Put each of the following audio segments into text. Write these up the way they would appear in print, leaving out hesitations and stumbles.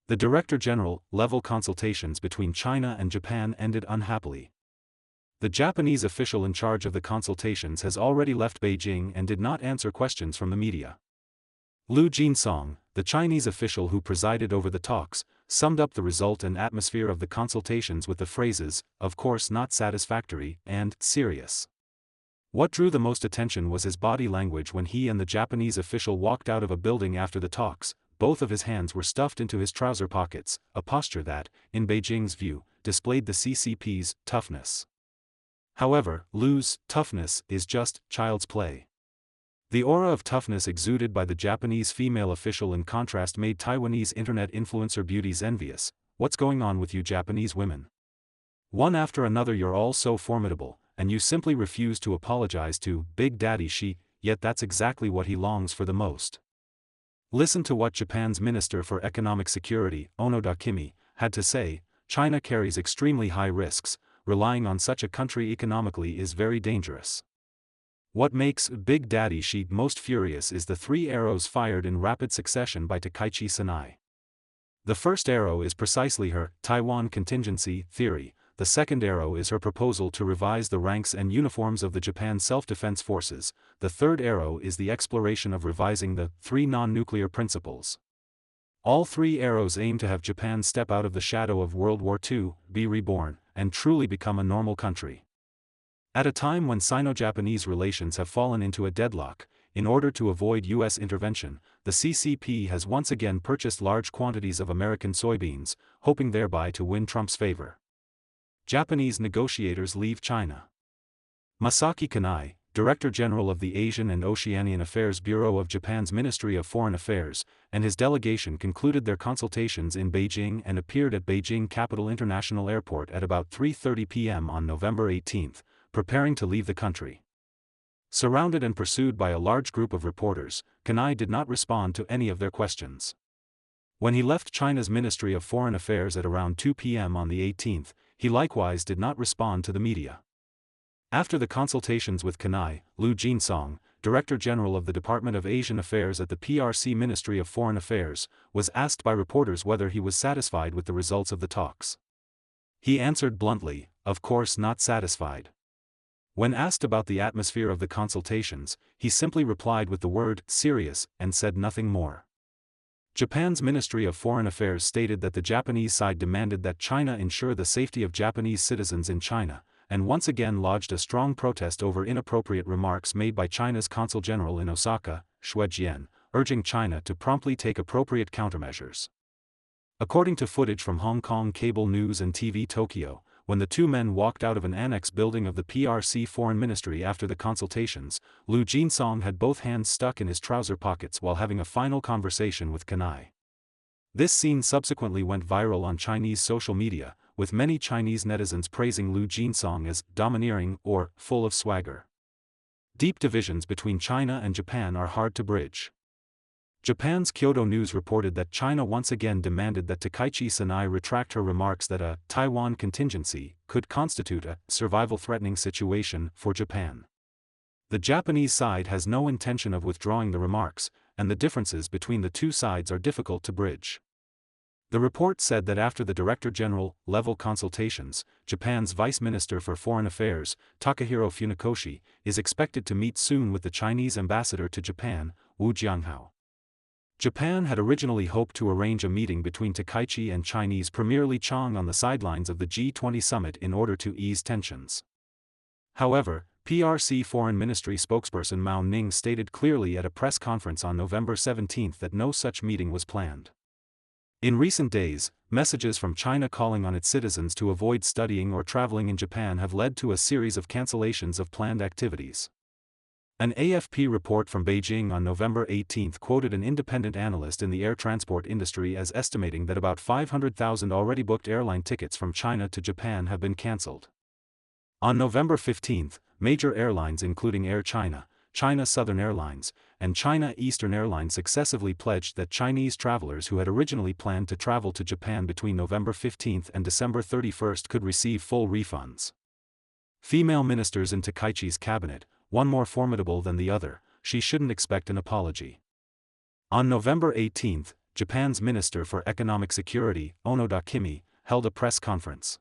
The Director General level consultations between China and Japan ended unhappily. The Japanese official in charge of the consultations has already left Beijing and did not answer questions from the media. Liu Jinsong, the Chinese official who presided over the talks, summed up the result and atmosphere of the consultations with the phrases, "of course not satisfactory," and "serious." What drew the most attention was his body language when he and the Japanese official walked out of a building after the talks. Both of his hands were stuffed into his trouser pockets, a posture that, in Beijing's view, displayed the CCP's toughness. However, Liu's toughness is just child's play. The aura of toughness exuded by the Japanese female official in contrast made Taiwanese internet influencer beauties envious. "What's going on with you Japanese women? One after another you're all so formidable, and you simply refuse to apologize to Big Daddy Xi, yet that's exactly what he longs for the most." Listen to what Japan's Minister for Economic Security, Onoda Kimi, had to say. "China carries extremely high risks. Relying on such a country economically is very dangerous. What makes Big Daddy Xi most furious is the 3 arrows fired in rapid succession by Takaichi Sanai. The first arrow is precisely her Taiwan contingency theory, the second arrow is her proposal to revise the ranks and uniforms of the Japan Self-Defense Forces, the third arrow is the exploration of revising the 3 non-nuclear principles. All 3 arrows aim to have Japan step out of the shadow of World War II, be reborn, and truly become a normal country. At a time when Sino-Japanese relations have fallen into a deadlock, in order to avoid U.S. intervention, the CCP has once again purchased large quantities of American soybeans, hoping thereby to win Trump's favor. Japanese negotiators leave China. Masaki Kanai, Director General of the Asian and Oceanian Affairs Bureau of Japan's Ministry of Foreign Affairs, and his delegation concluded their consultations in Beijing and appeared at Beijing Capital International Airport at about 3:30 p.m. on November 18, preparing to leave the country. Surrounded and pursued by a large group of reporters, Kanai did not respond to any of their questions. When he left China's Ministry of Foreign Affairs at around 2 p.m. on the 18th, he likewise did not respond to the media. After the consultations with Kanai, Liu Jinsong, Director General of the Department of Asian Affairs at the PRC Ministry of Foreign Affairs, was asked by reporters whether he was satisfied with the results of the talks. He answered bluntly, "Of course not satisfied." When asked about the atmosphere of the consultations, he simply replied with the word "serious" and said nothing more. Japan's Ministry of Foreign Affairs stated that the Japanese side demanded that China ensure the safety of Japanese citizens in China, and once again lodged a strong protest over inappropriate remarks made by China's Consul General in Osaka, Xue Jian, urging China to promptly take appropriate countermeasures. According to footage from Hong Kong Cable News and TV Tokyo, when the 2 men walked out of an annex building of the PRC Foreign Ministry after the consultations, Liu Jinsong had both hands stuck in his trouser pockets while having a final conversation with Kanai. This scene subsequently went viral on Chinese social media, with many Chinese netizens praising Liu Jinsong as domineering or full of swagger. Deep divisions between China and Japan are hard to bridge. Japan's Kyodo News reported that China once again demanded that Takaichi Sanai retract her remarks that a Taiwan contingency could constitute a survival-threatening situation for Japan. The Japanese side has no intention of withdrawing the remarks, and the differences between the two sides are difficult to bridge. The report said that after the Director General level consultations, Japan's Vice Minister for Foreign Affairs, Takahiro Funikoshi, is expected to meet soon with the Chinese ambassador to Japan, Wu Jianghao. Japan had originally hoped to arrange a meeting between Takaichi and Chinese Premier Li Qiang on the sidelines of the G20 summit in order to ease tensions. However, PRC Foreign Ministry spokesperson Mao Ning stated clearly at a press conference on November 17 that no such meeting was planned. In recent days, messages from China calling on its citizens to avoid studying or traveling in Japan have led to a series of cancellations of planned activities. An AFP report from Beijing on November 18 quoted an independent analyst in the air transport industry as estimating that about 500,000 already booked airline tickets from China to Japan have been cancelled. On November 15, major airlines including Air China, China Southern Airlines, and China Eastern Airlines successively pledged that Chinese travelers who had originally planned to travel to Japan between November 15 and December 31 could receive full refunds. Female ministers in Takaichi's cabinet, one more formidable than the other, she shouldn't expect an apology. On November 18, Japan's Minister for Economic Security, Onoda Kimi, held a press conference.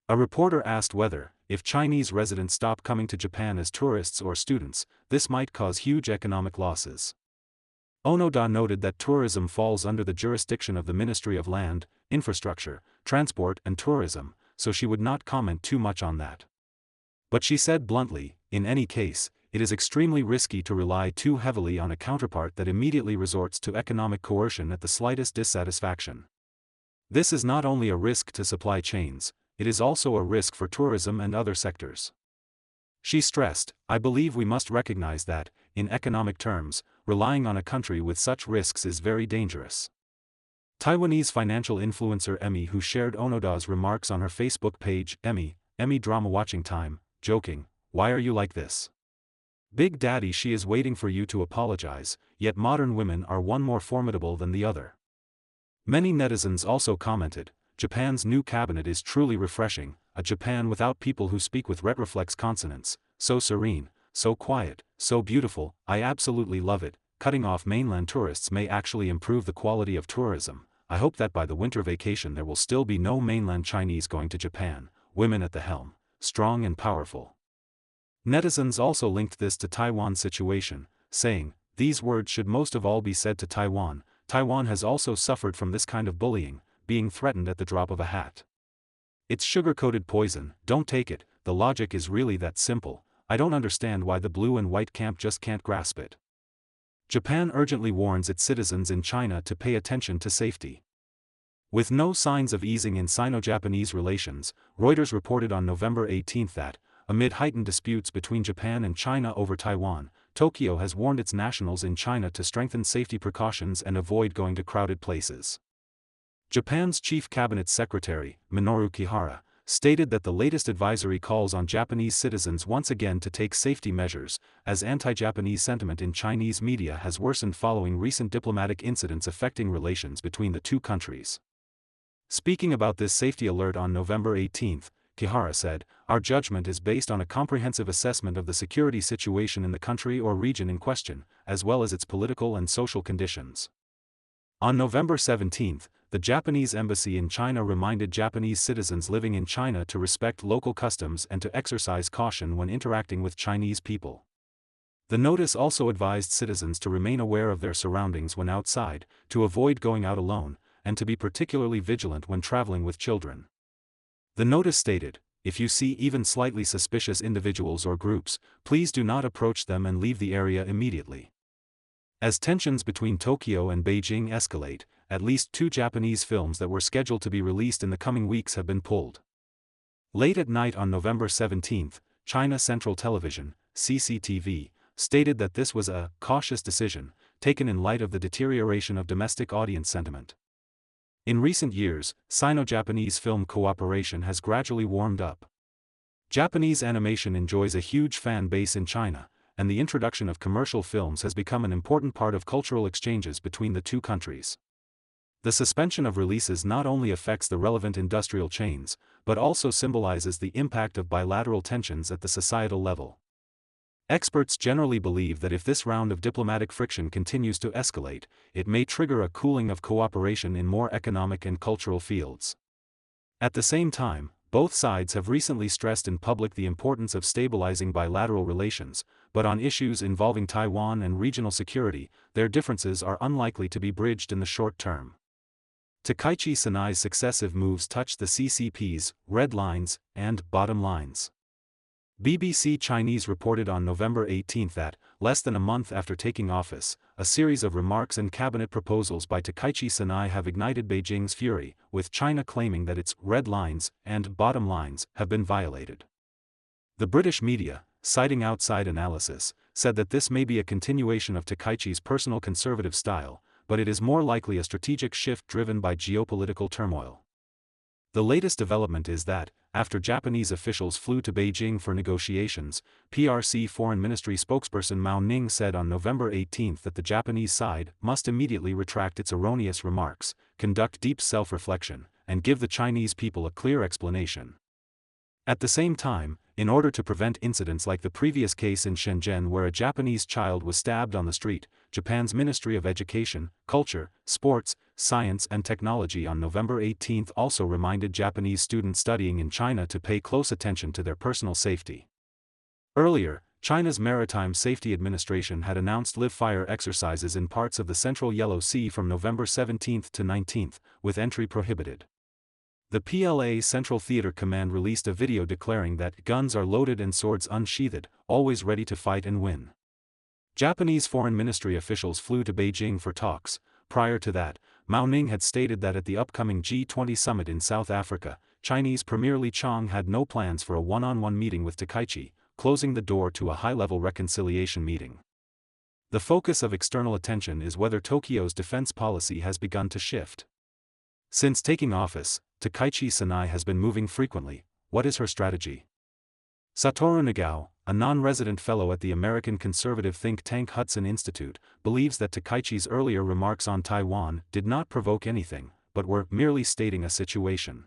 A reporter asked whether, if Chinese residents stop coming to Japan as tourists or students, this might cause huge economic losses. Onoda noted that tourism falls under the jurisdiction of the Ministry of Land, Infrastructure, Transport and Tourism, so she would not comment too much on that. But she said bluntly, in any case, it is extremely risky to rely too heavily on a counterpart that immediately resorts to economic coercion at the slightest dissatisfaction. This is not only a risk to supply chains, it is also a risk for tourism and other sectors. She stressed, I believe we must recognize that, in economic terms, relying on a country with such risks is very dangerous. Taiwanese financial influencer Emmy, who shared Onoda's remarks on her Facebook page, Emmy Drama Watching Time, joking, "Why are you like this? Big Daddy, she is waiting for you to apologize, yet modern women are one more formidable than the other." Many netizens also commented, Japan's new cabinet is truly refreshing, a Japan without people who speak with retroflex consonants, so serene, so quiet, so beautiful, I absolutely love it. Cutting off mainland tourists may actually improve the quality of tourism. I hope that by the winter vacation there will still be no mainland Chinese going to Japan, women at the helm, strong and powerful. Netizens also linked this to Taiwan's situation, saying, these words should most of all be said to Taiwan. Taiwan has also suffered from this kind of bullying, being threatened at the drop of a hat. It's sugar-coated poison, don't take it, the logic is really that simple. I don't understand why the blue and white camp just can't grasp it. Japan urgently warns its citizens in China to pay attention to safety. With no signs of easing in Sino-Japanese relations, Reuters reported on November 18 that, amid heightened disputes between Japan and China over Taiwan, Tokyo has warned its nationals in China to strengthen safety precautions and avoid going to crowded places. Japan's Chief Cabinet Secretary, Minoru Kihara, stated that the latest advisory calls on Japanese citizens once again to take safety measures, as anti-Japanese sentiment in Chinese media has worsened following recent diplomatic incidents affecting relations between the two countries. Speaking about this safety alert on November 18, Kihara said, our judgment is based on a comprehensive assessment of the security situation in the country or region in question, as well as its political and social conditions. On November 17, the Japanese embassy in China reminded Japanese citizens living in China to respect local customs and to exercise caution when interacting with Chinese people. The notice also advised citizens to remain aware of their surroundings when outside, to avoid going out alone, and to be particularly vigilant when traveling with children. The notice stated, if you see even slightly suspicious individuals or groups, please do not approach them and leave the area immediately. As tensions between Tokyo and Beijing escalate, at least 2 Japanese films that were scheduled to be released in the coming weeks have been pulled. Late at night on November 17, China Central Television, CCTV, stated that this was a cautious decision, taken in light of the deterioration of domestic audience sentiment. In recent years, Sino-Japanese film cooperation has gradually warmed up. Japanese animation enjoys a huge fan base in China, and the introduction of commercial films has become an important part of cultural exchanges between the two countries. The suspension of releases not only affects the relevant industrial chains, but also symbolizes the impact of bilateral tensions at the societal level. Experts generally believe that if this round of diplomatic friction continues to escalate, it may trigger a cooling of cooperation in more economic and cultural fields. At the same time, both sides have recently stressed in public the importance of stabilizing bilateral relations, but on issues involving Taiwan and regional security, their differences are unlikely to be bridged in the short term. Takaichi Sanai's successive moves touch the CCP's red lines and bottom lines. BBC Chinese reported on November 18 that, less than a month after taking office, a series of remarks and cabinet proposals by Takaichi Sanai have ignited Beijing's fury, with China claiming that its red lines and bottom lines have been violated. The British media, citing outside analysis, said that this may be a continuation of Takaichi's personal conservative style, but it is more likely a strategic shift driven by geopolitical turmoil. The latest development is that, after Japanese officials flew to Beijing for negotiations, PRC Foreign Ministry spokesperson Mao Ning said on November 18 that the Japanese side must immediately retract its erroneous remarks, conduct deep self-reflection, and give the Chinese people a clear explanation. At the same time, in order to prevent incidents like the previous case in Shenzhen where a Japanese child was stabbed on the street. Japan's Ministry of Education, Culture, Sports, Science and Technology on November 18 also reminded Japanese students studying in China to pay close attention to their personal safety. Earlier, China's Maritime Safety Administration had announced live-fire exercises in parts of the central Yellow Sea from November 17 to 19, with entry prohibited. The PLA Central Theater Command released a video declaring that guns are loaded and swords unsheathed, always ready to fight and win. Japanese Foreign Ministry officials flew to Beijing for talks. Prior to that, Mao Ning had stated that at the upcoming G20 summit in South Africa, Chinese Premier Li Qiang had no plans for a one-on-one meeting with Takaichi, closing the door to a high-level reconciliation meeting. The focus of external attention is whether Tokyo's defense policy has begun to shift. Since taking office, Takaichi Sanai has been moving frequently. What is her strategy? Satoru Nagao, a non-resident fellow at the American conservative think tank Hudson Institute, believes that Takaichi's earlier remarks on Taiwan did not provoke anything, but were merely stating a situation.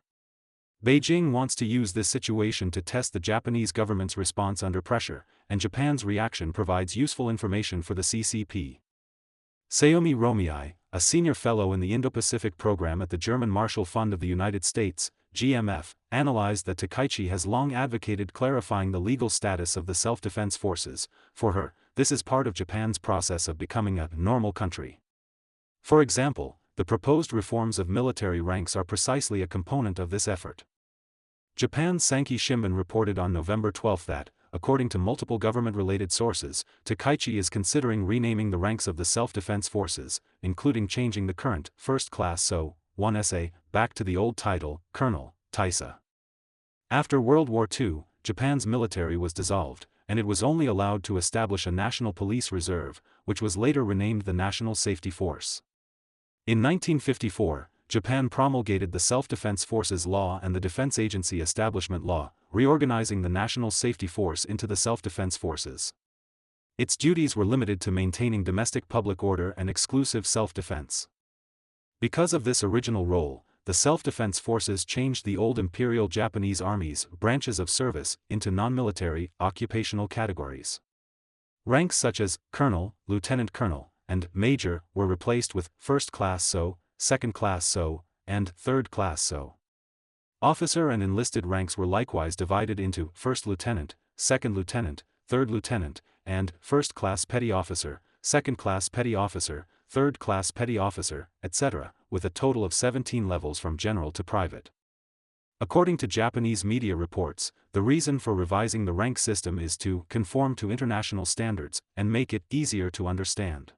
Beijing wants to use this situation to test the Japanese government's response under pressure, and Japan's reaction provides useful information for the CCP. Sayomi Romei, a senior fellow in the Indo-Pacific program at the German Marshall Fund of the United States, GMF, analyzed that Takaichi has long advocated clarifying the legal status of the self-defense forces. For her, this is part of Japan's process of becoming a normal country. For example, the proposed reforms of military ranks are precisely a component of this effort. Japan's Sankei Shimbun reported on November 12 that, according to multiple government-related sources, Takaichi is considering renaming the ranks of the self-defense forces, including changing the current First Class So, 1SA, back to the old title, Colonel, Taisa. After World War II, Japan's military was dissolved, and it was only allowed to establish a National Police Reserve, which was later renamed the National Safety Force. In 1954, Japan promulgated the Self-Defense Forces Law and the Defense Agency Establishment Law, reorganizing the National Safety Force into the Self-Defense Forces. Its duties were limited to maintaining domestic public order and exclusive self-defense. Because of this original role, the Self-Defense Forces changed the old Imperial Japanese Army's branches of service into non-military, occupational categories. Ranks such as Colonel, Lieutenant Colonel, and Major were replaced with First Class So, Second Class So, and Third Class So. Officer and enlisted ranks were likewise divided into First Lieutenant, Second Lieutenant, Third Lieutenant, and First Class Petty Officer, Second Class Petty Officer, Third Class Petty Officer, etc., with a total of 17 levels from general to private. According to Japanese media reports, the reason for revising the rank system is to conform to international standards and make it easier to understand.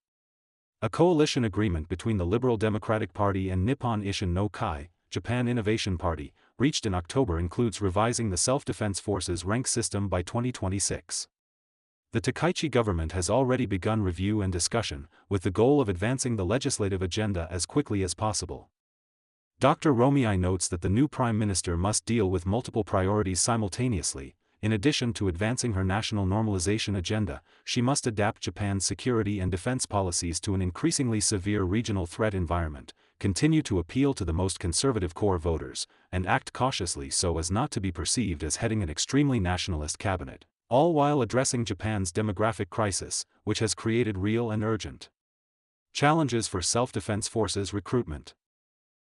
A coalition agreement between the Liberal Democratic Party and Nippon Isshin no Kai, Japan Innovation Party, reached in October includes revising the self-defense forces rank system by 2026. The Takaichi government has already begun review and discussion, with the goal of advancing the legislative agenda as quickly as possible. Dr. Romei notes that the new Prime Minister must deal with multiple priorities simultaneously. In addition to advancing her national normalization agenda, she must adapt Japan's security and defense policies to an increasingly severe regional threat environment, continue to appeal to the most conservative core voters, and act cautiously so as not to be perceived as heading an extremely nationalist cabinet, all while addressing Japan's demographic crisis, which has created real and urgent challenges for self-defense forces recruitment.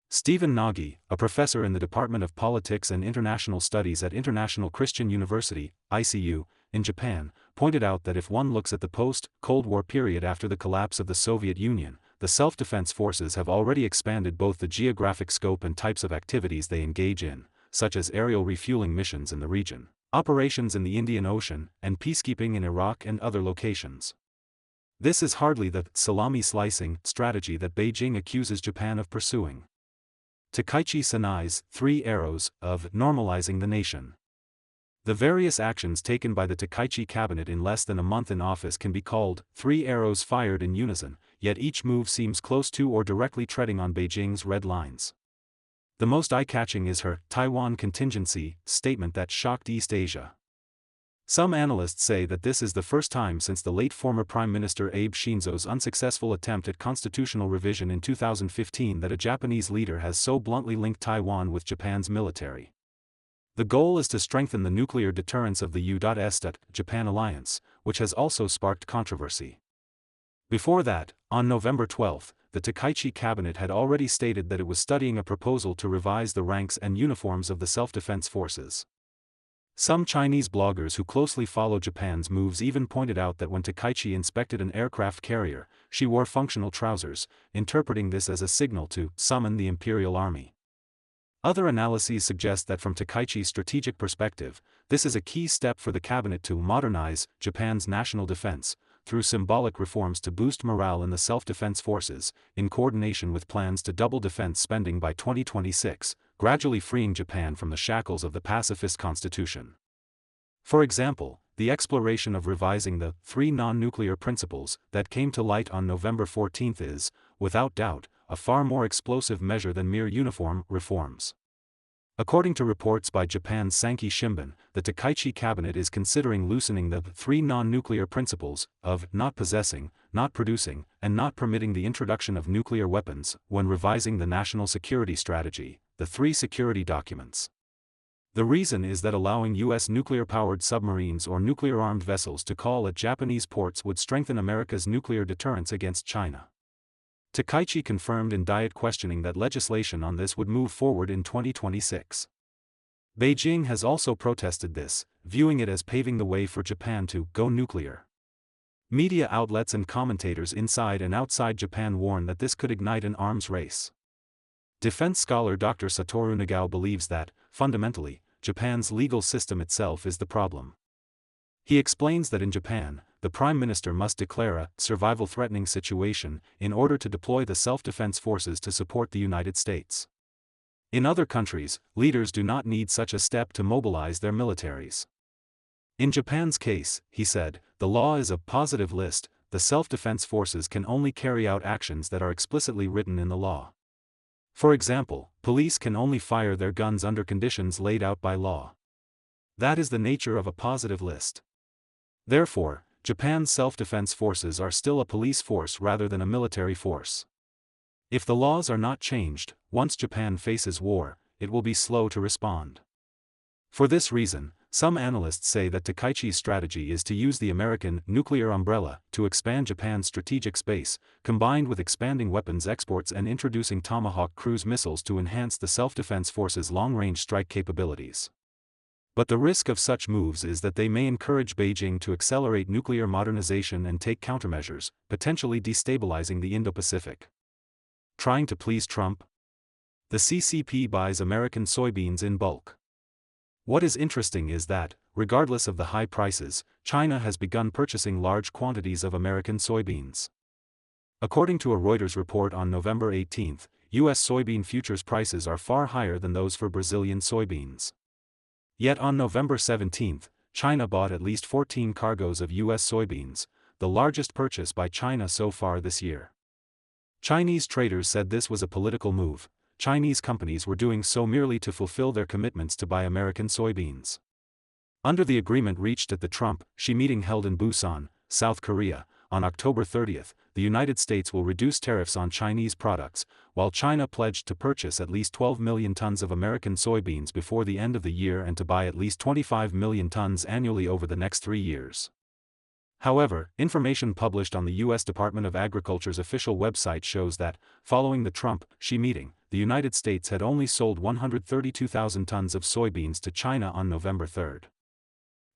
Stephen Nagy, a professor in the Department of Politics and International Studies at International Christian University, ICU, in Japan, pointed out that if one looks at the post-Cold War period after the collapse of the Soviet Union, the self-defense forces have already expanded both the geographic scope and types of activities they engage in, such as aerial refueling missions in the region, operations in the Indian Ocean, and peacekeeping in Iraq and other locations. This is hardly the salami-slicing strategy that Beijing accuses Japan of pursuing. Takaichi Sanai's 3 arrows of normalizing the nation. The various actions taken by the Takaichi cabinet in less than a month in office can be called 3 arrows fired in unison, yet each move seems close to or directly treading on Beijing's red lines. The most eye-catching is her Taiwan contingency statement that shocked East Asia. Some analysts say that this is the first time since the late former Prime Minister Abe Shinzo's unsuccessful attempt at constitutional revision in 2015 that a Japanese leader has so bluntly linked Taiwan with Japan's military. The goal is to strengthen the nuclear deterrence of the U.S.-Japan alliance, which has also sparked controversy. Before that, on November 12, the Takaichi cabinet had already stated that it was studying a proposal to revise the ranks and uniforms of the self-defense forces. Some Chinese bloggers who closely follow Japan's moves even pointed out that when Takaichi inspected an aircraft carrier, she wore functional trousers, interpreting this as a signal to summon the Imperial Army. Other analyses suggest that from Takaichi's strategic perspective, this is a key step for the cabinet to modernize Japan's national defense, through symbolic reforms to boost morale in the self-defense forces, in coordination with plans to double defense spending by 2026, gradually freeing Japan from the shackles of the pacifist constitution. For example, the exploration of revising the 3 non-nuclear principles that came to light on November 14 is, without doubt, a far more explosive measure than mere uniform reforms. According to reports by Japan's Sankei Shimbun, the Takaichi cabinet is considering loosening the 3 non-nuclear principles of not possessing, not producing, and not permitting the introduction of nuclear weapons when revising the national security strategy, the 3 security documents. The reason is that allowing U.S. nuclear-powered submarines or nuclear-armed vessels to call at Japanese ports would strengthen America's nuclear deterrence against China. Takaichi confirmed in Diet questioning that legislation on this would move forward in 2026. Beijing has also protested this, viewing it as paving the way for Japan to go nuclear. Media outlets and commentators inside and outside Japan warn that this could ignite an arms race. Defense scholar Dr. Satoru Nagao believes that, fundamentally, Japan's legal system itself is the problem. He explains that in Japan, the Prime Minister must declare a survival-threatening situation in order to deploy the self-defense forces to support the United States. In other countries, leaders do not need such a step to mobilize their militaries. In Japan's case, he said, the law is a positive list, the self-defense forces can only carry out actions that are explicitly written in the law. For example, police can only fire their guns under conditions laid out by law. That is the nature of a positive list. Therefore, Japan's self-defense forces are still a police force rather than a military force. If the laws are not changed, once Japan faces war, it will be slow to respond. For this reason, some analysts say that Takaichi's strategy is to use the American nuclear umbrella to expand Japan's strategic space, combined with expanding weapons exports and introducing Tomahawk cruise missiles to enhance the self-defense force's long-range strike capabilities. But the risk of such moves is that they may encourage Beijing to accelerate nuclear modernization and take countermeasures, potentially destabilizing the Indo-Pacific. Trying to please Trump? The CCP buys American soybeans in bulk. What is interesting is that, regardless of the high prices, China has begun purchasing large quantities of American soybeans. According to a Reuters report on November 18, U.S. soybean futures prices are far higher than those for Brazilian soybeans. Yet on November 17, China bought at least 14 cargoes of U.S. soybeans, the largest purchase by China so far this year. Chinese traders said this was a political move. Chinese companies were doing so merely to fulfill their commitments to buy American soybeans. Under the agreement reached at the Trump-Xi meeting held in Busan, South Korea, on October 30, the United States will reduce tariffs on Chinese products, while China pledged to purchase at least 12 million tons of American soybeans before the end of the year and to buy at least 25 million tons annually over the next 3 years. However, information published on the U.S. Department of Agriculture's official website shows that, following the Trump-Xi meeting, the United States had only sold 132,000 tons of soybeans to China on November 3.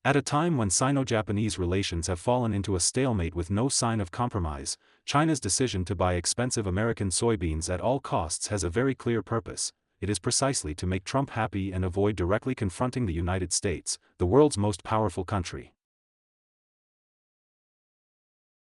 At a time when Sino-Japanese relations have fallen into a stalemate with no sign of compromise, China's decision to buy expensive American soybeans at all costs has a very clear purpose. It is precisely to make Trump happy and avoid directly confronting the United States, the world's most powerful country.